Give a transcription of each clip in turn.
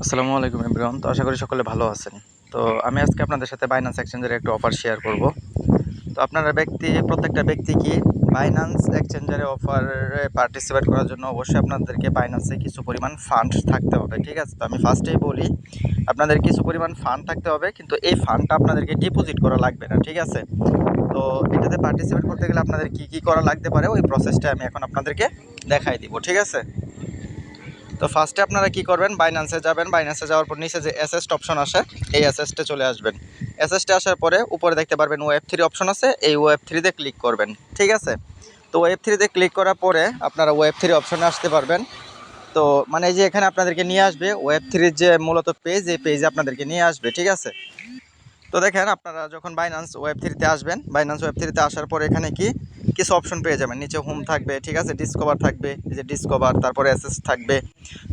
আসসালামু আলাইকুম এভরিওয়ান। তো আশা করি সকলে ভালো আছেন। তো আমি আজকে আপনাদের সাথে বাইন্যান্স এক্সচেঞ্জের একটা অফার শেয়ার করব। তো আপনারা প্রত্যেকটা ব্যক্তি কি বাইন্যান্স এক্সচেঞ্জারে অফারে পার্টিসিপেট করার জন্য অবশ্যই আপনাদেরকে বাইন্যান্সে কিছু পরিমাণ ফান্ড থাকতে হবে, ঠিক আছে? তো আমি ফার্স্টেই বলি, আপনাদের কিছু পরিমাণ ফান্ড থাকতে হবে, কিন্তু এই ফান্ডটা আপনাদেরকে ডিপোজিট করা লাগবে না, ঠিক আছে? তো এটাতে পার্টিসিপেট করতে গেলে আপনাদের কি করা লাগতে পারে ওই প্রসেসটা আমি এখন আপনাদেরকে দেখাই দিব, ঠিক আছে? তো ফার্স্টে আপনারা কি করবেন, বাইন্যান্সে যাবেন। বাইন্যান্সে যাওয়ার পর নিচে যে অ্যাসেস্ট অপশন আসে, এই অ্যাসেস্টে চলে আসবেন। অ্যাসেস্টে আসার পরে উপরে দেখতে পারবেন ওয়েব 3 অপশন আছে, এই ওয়েব 3-তে ক্লিক করবেন, ঠিক আছে? তো ওয়েব 3-তে ক্লিক করার পরে আপনারা ওয়েব 3 অপশনে আসতে পারবেন। তো মানে এই যে এখানে আপনাদেরকে নিয়ে আসবে ওয়েব 3-র যে মূলত পেজ, এই পেজে আপনাদেরকে নিয়ে আসবে, ঠিক আছে? তো দেখেন, আপনারা যখন বাইন্যান্স ওয়েব 3-তে আসবেন, বাইন্যান্স ওয়েব 3-তে আসার পর এখানে কিছু অপশন পেয়ে যাবেন। নিচে হোম থাকবে, ঠিক আছে? ডিসকভার থাকবে, এই যে ডিসকভার, তারপরে অ্যাসেস থাকবে।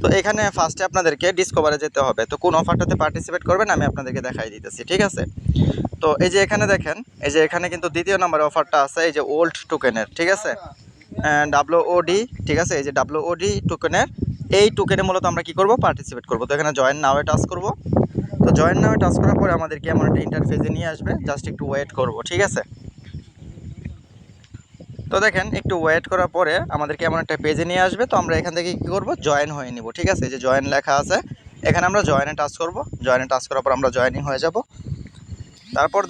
তো এখানে ফার্স্টে আপনাদেরকে ডিসকভারে যেতে হবে। তো কোন অফারটাতে পার্টিসিপেট করবেন আমি আপনাদেরকে দেখাই দিতেছি, ঠিক আছে? তো এই যে এখানে দেখেন, এই যে এখানে কিন্তু দ্বিতীয় নম্বরে অফারটা আছে, এই যে ওল্ড টোকেনের, ঠিক আছে? WOD, ঠিক আছে? এই যে WOD টোকেনের, এই টোকেনে মূলত আমরা কি করব, পার্টিসিপেট করব। তো এখানে জয়েন নাও এ টাচ করব। তো জয়েন নাও টাচ করার পরে আমাদেরকে এমন একটা ইন্টারফেসে নিয়ে আসবে, জাস্ট একটু ওয়েট করব, ঠিক আছে? তো দেখেন, একটু ওয়েট করার পরে আমাদেরকে এমন একটা পেজে নিয়ে আসবে। তো আমরা এখান থেকে কী করব, জয়েন হয়ে নিব, ঠিক আছে? এই যে জয়েন লেখা আছে, এখানে আমরা জয়েনে টাচ করব। জয়েনে টাচ করার পর আমরা জয়েনিং হয়ে যাব। তারপর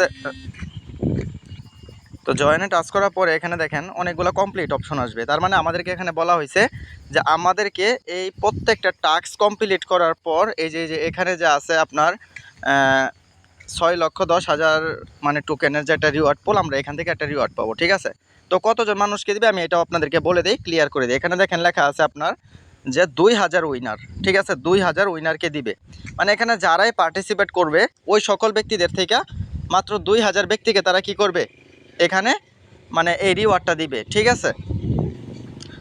তো জয়েনে টাচ করার পরে এখানে দেখেন অনেকগুলো কমপ্লিট অপশন আসবে। তার মানে আমাদেরকে এখানে বলা হয়েছে যে আমাদেরকে এই প্রত্যেকটা টাস্ক কমপ্লিট করার পর এই যে এখানে যে আছে আপনার 6,10,000 মানে টোকেনের যে একটা রিওয়ার্ড পোল, আমরা এখান থেকে একটা রিওয়ার্ড পাবো, ঠিক আছে? তো কতজন মানুষকে দিবে আমি এটাও আপনাদেরকে বলে দিই, ক্লিয়ার করে দিই। এখানে দেখেন লেখা আছে আপনার যে 2,000 উইনার, ঠিক আছে? 2,000 উইনারকে দিবে। মানে এখানে যারাই পার্টিসিপেট করবে ওই সকল ব্যক্তিদের থেকে মাত্র 2,000 ব্যক্তিকে তারা কি করবে, এখানে মানে এই রিওয়ার্ডটা দিবে, ঠিক আছে?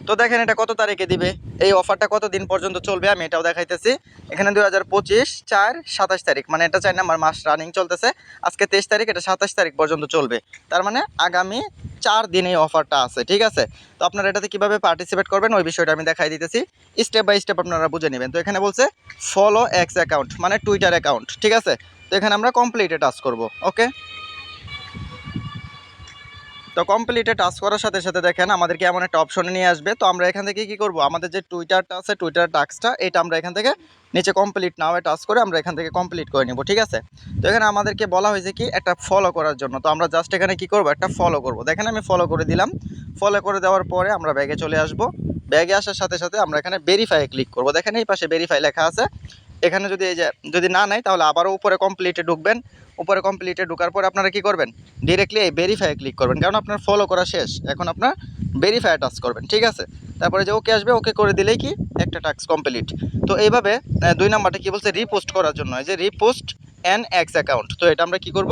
তো দেখেন এটা কত তারিখে দিবে, এই অফারটা কত দিন পর্যন্ত চলবে আমি এটাও দেখাইতেছি। এখানে 2025/4/27 মানে এটা 4 নাম্বার মাস রানিং চলতেছে। আজকে 23 তারিখ, এটা 27 তারিখ পর্যন্ত চলবে। তার মানে আগামী 4 দিন এই অফারটা আছে, ঠিক আছে? তো আপনারা এটাতে কীভাবে পার্টিসিপেট করবেন ওই বিষয়টা আমি দেখাই দিতেছি, স্টেপ বাই স্টেপ আপনারা বুঝে নেবেন। তো এখানে বলছে ফলো এক্স অ্যাকাউন্ট, মানে টুইটার অ্যাকাউন্ট, ঠিক আছে? তো এখানে আমরা কমপ্লিটে টাচ করব, ওকে? তো কমপ্লিটে টাচ করার সাথে সাথে দেখেন আমাদেরকে এমন একটা অপশনে নিয়ে আসবে। তো আমরা এখান থেকে কি করব, আমাদের যে টুইটারটা আছে, টুইটার টাস্কটা, এটা আমরা এখান থেকে নিচে কমপ্লিট নাও এ টাচ করে আমরা এখান থেকে কমপ্লিট করে নেব, ঠিক আছে? তো এখানে আমাদেরকে বলা হয়েছে কি একটা ফলো করার জন্য। তো আমরা জাস্ট এখানে কি করব, একটা ফলো করব। দেখেন আমি ফলো করে দিলাম। ফলো করে দেওয়ার পরে আমরা ব্যাগে চলে আসব। ব্যাগে আসার সাথে সাথে আমরা এখানে ভেরিফাই ক্লিক করব। দেখেন এই পাশে ভেরিফাই লেখা আছে। এখানে যদি এই যে যদি না নেয় তাহলে আবারও উপরে কমপ্লিটে ঢুকবেন। উপরে কমপ্লিটে ঢোকার পরে আপনারা কি করবেন, ডিরেক্টলি এই ভেরিফাই ক্লিক করবেন, কারণ আপনার ফলো করা শেষ। এখন আপনার ভেরিফাই টাচ করবেন, ঠিক আছে? তারপরে যে ওকে আসবে, ওকে করে দিলেই কি একটা টাস্ক কমপ্লিট। তো এইভাবে 2 নাম্বারটা কি বলছে, রিপোস্ট করার জন্য, এই যে রিপোস্ট অ্যান এক্স অ্যাকাউন্ট। তো এটা আমরা কি করব,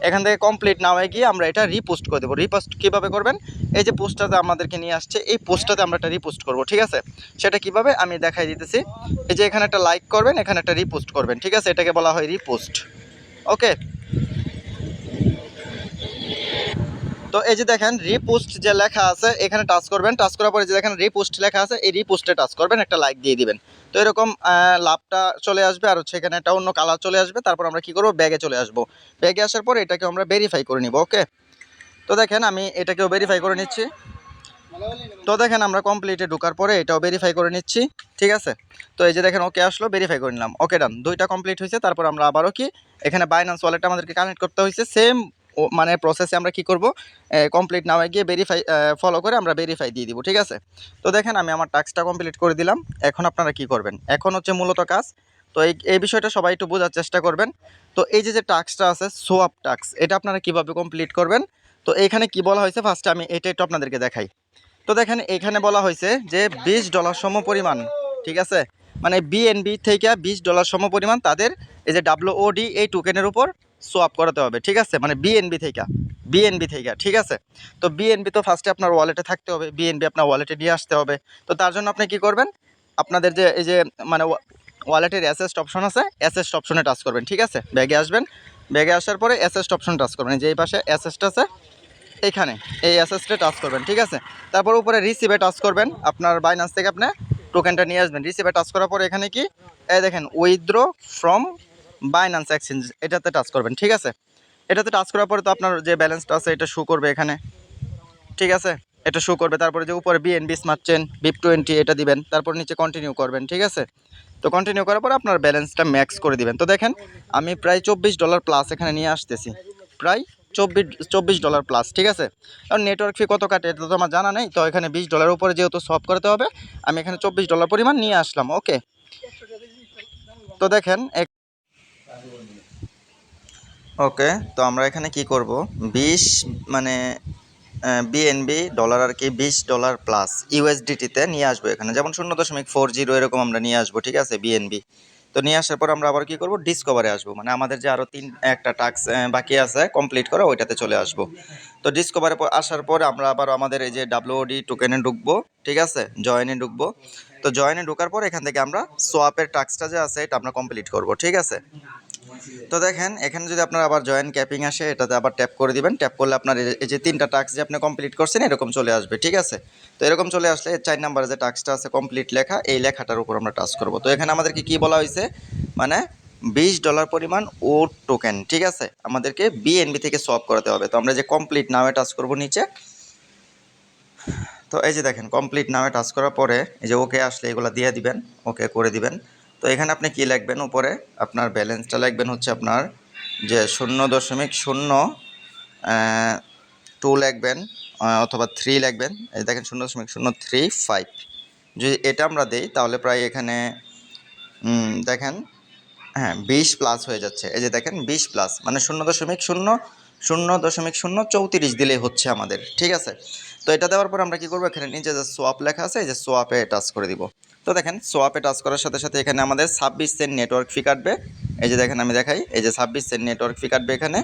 এখান থেকে কমপ্লিট নাও গিয়ে আমরা এটা রিপোস্ট করে দেবো। রিপোস্ট কীভাবে করবেন, এই যে পোস্টটাতে আমাদেরকে নিয়ে আসছে, এই পোস্টটাতে আমরা একটা রিপোস্ট করব, ঠিক আছে? সেটা কিভাবে আমি দেখাই দিতেছি। এই যে এখানে একটা লাইক করবেন, এখানে একটা রিপোস্ট করবেন, ঠিক আছে? এটাকে বলা হয় রিপোস্ট, ওকে? তো এই যে দেখেন রিপোস্ট যে লেখা আছে এখানে টাচ করবেন। টাচ করার পরে যে দেখেন রিপোস্ট লেখা আছে, এই রিপোস্টে টাচ করবেন, একটা লাইক দিয়ে দিবেন। তো এরকম লাভটা চলে আসবে, আর হচ্ছে এখানে একটা অন্য কালার চলে আসবে। তারপর আমরা কি করব, ব্যাগে চলে আসব। ব্যাগে আসার পর এটাকে আমরা ভেরিফাই করে নিব, ওকে? তো দেখেন আমি এটাকেও ভেরিফাই করে নিচ্ছি। তো দেখেন আমরা কমপ্লিটে ঢোকার পরে এটাও ভেরিফাই করে নিচ্ছি, ঠিক আছে? তো এই যে দেখেন ওকে আসলো, ভেরিফাই করে নিলাম, ওকে ডান। 2টা কমপ্লিট হয়েছে। তারপর আমরা আবারও কি এখানে বাইন্যান্স ওয়ালেট আমাদেরকে কানেক্ট করতে হয়েছে, সেম মানে প্রসেসে আমরা কি করব, কমপ্লিট নাও গিয়ে ভেরিফাই ফলো করে আমরা ভেরিফাই দিয়ে দিব, ঠিক আছে? তো দেখেন আমি আমার টাস্কটা কমপ্লিট করে দিলাম। এখন আপনারা কি করবেন, এখন হচ্ছে মূলত কাজ। তো এই বিষয়টা সবাই একটু বোঝার চেষ্টা করবেন। তো এই যে টাস্কটা আছে সোয়াপ টাস্ক, এটা আপনারা কিভাবে কমপ্লিট করবেন। তো এইখানে কি বলা হয়েছে ফার্স্টে আমি এটা একটু আপনাদেরকে দেখাই। তো দেখেন এখানে বলা হয়েছে যে $20 সমপরিমাণ, ঠিক আছে? মানে বিএনবি থেকে $20 সমপরিমাণ তাদের এই যে WOD এই টোকেনের উপর সোয়াপ করাতে হবে, ঠিক আছে? মানে বিএনবি থেকে, ঠিক আছে? তো বিএনবি তো ফার্স্টে আপনার ওয়ালেটে থাকতে হবে, বিএনবি আপনার ওয়ালেটে নিয়ে আসতে হবে। তো তার জন্য আপনি কি করবেন, আপনাদের যে এই যে মানে ওয়ালেটের অ্যাসেস্ট অপশন আছে, অ্যাসেস্ট অপশনে টাচ করবেন, ঠিক আছে? ব্যাগে আসবেন, ব্যাগে আসার পরে অ্যাসেস্ট অপশন টাচ করবেন। যে এই পাশে অ্যাসেস্ট আছে, এখানে এই অ্যাসেসটে টাচ করবেন, ঠিক আছে? তারপর উপরে রিসিভে টাচ করবেন। আপনার বাইন্যান্স থেকে আপনি টোকেনটা নিয়ে আসবেন। রিসিভে টাচ করার পরে এখানে কি এই দেখেন উইথড্র ফ্রম বাইন্যান্স এক্সচেঞ্জ, এটাতে টাচ করবেন। ঠিক আছে, এটাতে টাচ করার পরে তো আপনার যে ব্যালেন্সটা আছে এটা শো করবে এখানে। ঠিক আছে, এটা শো করবে। তারপরে যে উপরে বিএনবি স্মার্ট চেন BIP20 এটা দিবেন, তারপর নিচে কন্টিনিউ করবেন। ঠিক আছে, তো কন্টিনিউ করার পর আপনার ব্যালেন্সটা ম্যাক্স করে দিবেন। তো দেখেন আমি প্রায় $24 প্লাস এখানে নিয়ে আসতেছি, প্রায় $24 প্লাস। ঠিক আছে, কারণ নেটওয়ার্ক ফি কত কাটে এটা তো আমার জানা নেই, তো এখানে $20 উপরে যেহেতু সলভ করতে হবে, আমি এখানে $24 পরিমাণ নিয়ে আসলাম। ওকে, তো দেখেন ওকে, তো আমরা এখানে কি করব, 20 মানে বিএনবি ডলার আর কি $20 প্লাস ইউএসডিটিতে নিয়ে আসবো এখানে, যেমন 0.40 এরকম আমরা নিয়ে আসবো। ঠিক আছে, বিএনবি তো নিয়ে আসার পর আমরা আবার কি করব, ডিসকভারে আসবো, মানে আমাদের যে আরও একটা টাস্ক বাকি আছে কমপ্লিট করা, ওইটাতে চলে আসবো। তো ডিসকভারে আসার পর আমরা আবার আমাদের এই যে WOD টোকেনে ঢুকবো। ঠিক আছে, জয়েনে ঢুকবো। তো জয়েনে ঢোকার পর এখান থেকে আমরা সোয়াপের টাস্কটা যে আছে এটা আমরা কমপ্লিট করব। ঠিক আছে, তো দেখেন এখানে যদি আপনার আবার জয়েন ক্যাপিং আসে, এটাতে আবার ট্যাপ করে দিবেন। ট্যাপ করলে আপনার এই যে 3টা টাস্ক যে আপনি কমপ্লিট করছেন এরকম চলে আসবে। ঠিক আছে, তো এরকম চলে আসলে 4 নাম্বারে যে টাস্কটা আছে কমপ্লিট লেখা, এই লেখাটার উপর আমরা টাচ করব। তো এখানে আমাদেরকে কি বলা হয়েছে, মানে $20 পরিমাণ ও টোকেন। ঠিক আছে, আমাদেরকে বিএনবি থেকে সোয়াপ করাতে হবে। তো আমরা যে কমপ্লিট নামে টাচ করব নিচে। তো এই যে দেখেন কমপ্লিট নামে টাচ করার পরে এই যে ওকে আসলে এগুলো দিয়ে দিবেন, ওকে করে দিবেন। তো এখানে আপনি কি লিখবেন, উপরে আপনার ব্যালেন্সটা লিখবেন হচ্ছে আপনার যে 0.02 লিখবেন, অথবা 3 লিখবেন। এই দেখেন 0.035। যদি এটা আমরা দেই তাহলে প্রায় এখানে দেখেন হ্যাঁ 20 প্লাস হয়ে যাচ্ছে। এই যে দেখেন 20 প্লাস মানে 0.0034 দিলেই হচ্ছে আমাদের। ঠিক আছে, তো এটা দেওয়ার পর আমরা কি করবো, এখানে নিচে যে সোয়াপ লেখা আছে এই যে সোয়াপে টাচ করে দিব। তো দেখেন সোয়াপে টাচ করার সাথে সাথে এখানে আমাদের 26 সেন্ট নেটওয়ার্ক ফি কাটবে। এই যে দেখেন আমি দেখাই, এই যে 26 সেন্ট নেটওয়ার্ক ফি কাটবে এখানে।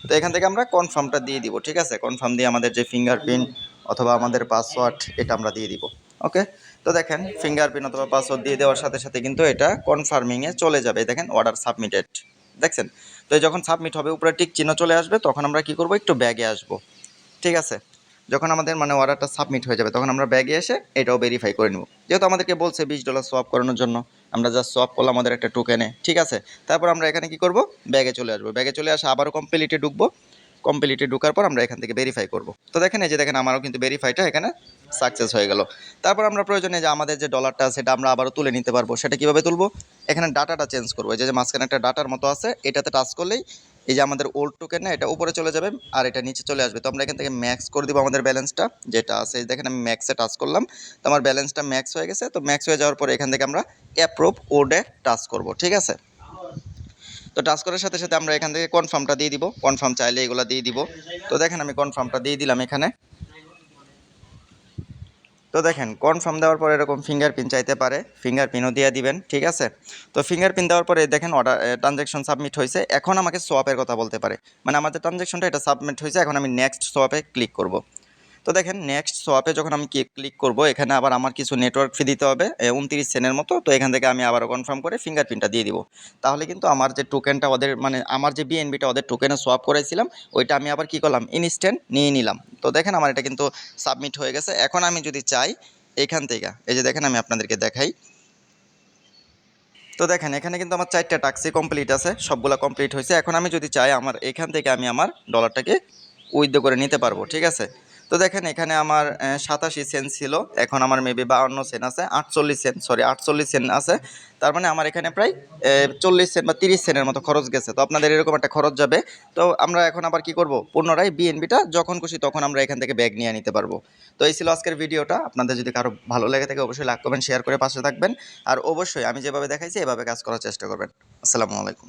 তো এখান থেকে আমরা কনফার্মটা দিয়ে দিব। ঠিক আছে, কনফার্ম দিয়ে আমাদের যে ফিঙ্গারপ্রিন্ট অথবা আমাদের পাসওয়ার্ড এটা আমরা দিয়ে দিব। ওকে, তো দেখেন ফিঙ্গারপ্রিন্ট অথবা পাসওয়ার্ড দিয়ে দেওয়ার সাথে সাথে কিন্তু এটা কনফার্মিংয়ে চলে যাবে। দেখেন অর্ডার সাবমিটেড, দেখছেন। তো যখন সাবমিট হবে উপরে টিক চিহ্ন চলে আসবে, তখন আমরা কি করব, একটু ব্যাগে আসব। ঠিক আছে, যখন আমাদের মানে অর্ডারটা সাবমিট হয়ে যাবে তখন আমরা ব্যাগে এসে এটাও ভেরিফাই করে নেব। যেহেতু আমাদেরকে বলছে $20 সোয়াপ করানোর জন্য, আমরা জাস্ট সোয়াপ করলাম আমাদের একটা টোকেনে। ঠিক আছে, তারপর আমরা এখানে কি করব, ব্যাগে চলে আসবো। ব্যাগে চলে আসে আবারও কমপ্লিটে ঢুকবো। কমপ্লিটে ঢোকার পর আমরা এখান থেকে ভেরিফাই করব। তো দেখেন এই যে দেখেন আমারও কিন্তু ভেরিফাইটা এখানে সাকসেস হয়ে গেল। তারপর আমরা প্রয়োজনে যে আমাদের যে ডলারটা সেটা আমরা আবারও তুলে নিতে পারবো। সেটা কীভাবে তুলবো, এখানে ডাটাটা চেঞ্জ করবো। এই যে মাঝখানে একটা ডাটার মতো আছে, এটাতে টাচ করলেই এই যে আমাদের ওল্ড টোকেন না, এটা উপরে চলে যাবে আর এটা নিচে চলে আসবে। তো আমরা এখান থেকে ম্যাক্স করে দিব আমাদের ব্যালেন্সটা যেটা আছে। দেখেন আমি ম্যাক্সে টাচ করলাম, তো আমার ব্যালেন্সটা ম্যাক্স হয়ে গেছে। তো ম্যাক্স হয়ে যাওয়ার পরে এখান থেকে আমরা অ্যাপ্রুভ ওডে টাচ করব। ঠিক আছে, তো টাচ করার সাথে সাথে আমরা এখান থেকে কনফার্মটা দিয়ে দিব। কনফার্ম চাইলে এগুলো দিয়ে দিব। তো দেখেন আমি কনফার্মটা দিয়ে দিলাম এখানে। তো দেখেন কনফার্ম দেওয়ার পরে এরকম ফিঙ্গারপ্রিন্ট চাইতে পারে, ফিঙ্গারপ্রিন্টও দিয়ে দিবেন। ঠিক আছে, তো ফিঙ্গারপ্রিন্ট দেওয়ার পরে দেখেন অর্ডার ট্রানজ্যাকশন সাবমিট হয়েছে। এখন আমাকে সোয়াপের কথা বলতে পারে, মানে আমাদের ট্রানজ্যাকশনটা এটা সাবমিট হয়েছে। এখন আমি নেক্সট সোয়াপে ক্লিক করব। তো দেখেন নেক্সট সোয়াপে যখন আমি ক্লিক করব, এখানে আবার আমার কিছু নেটওয়ার্ক ফি দিতে হবে 29 সেন্টের মতো। তো এখান থেকে আমি আবারও কনফার্ম করে ফিঙ্গারপ্রিন্টটা দিয়ে দিব। তাহলে কিন্তু আমার যে টোকেনটা ওদের মানে আমার যে বিএনবিটা ওদের টোকেনে সোয়াপ করাইছিলাম, ওইটা আমি আবার কী করলাম, ইনস্ট্যান্ট নিয়ে নিলাম। তো দেখেন আমার এটা কিন্তু সাবমিট হয়ে গেছে। এখন আমি যদি চাই এখান থেকে এই যে দেখেন আমি আপনাদেরকে দেখাই। তো দেখেন এখানে কিন্তু আমার 4টা টাস্কই কমপ্লিট আছে, সবগুলো কমপ্লিট হয়েছে। এখন আমি যদি চাই আমার এখান থেকে আমি আমার ডলারটাকে উইথড্র করে নিতে পারবো। ঠিক আছে, তো দেখেন এখানে আমার 87 সেন্ট ছিল, এখন আমার মেবি 52 সেন্ট আছে, 48 সেন্ট আছে। তার মানে আমার এখানে প্রায় 40 সেন্ট বা 30 সেন্টের মতো খরচ গেছে। তো আপনাদের এরকম একটা খরচ যাবে। তো আমরা এখন আবার কি করব, পুনরায় বিএনবিটা যখন খুশি তখন আমরা এখান থেকে ব্যাগ নিয়ে নিতে পারবো। তো এই ছিল আজকের ভিডিওটা। আপনাদের যদি কারো ভালো লেগে থাকে অবশ্যই লাইক কমেন্ট শেয়ার করে পাশে থাকবেন। আর অবশ্যই আমি যেভাবে দেখাইছি এভাবে কাজ করার চেষ্টা করবেন। আসসালামু আলাইকুম।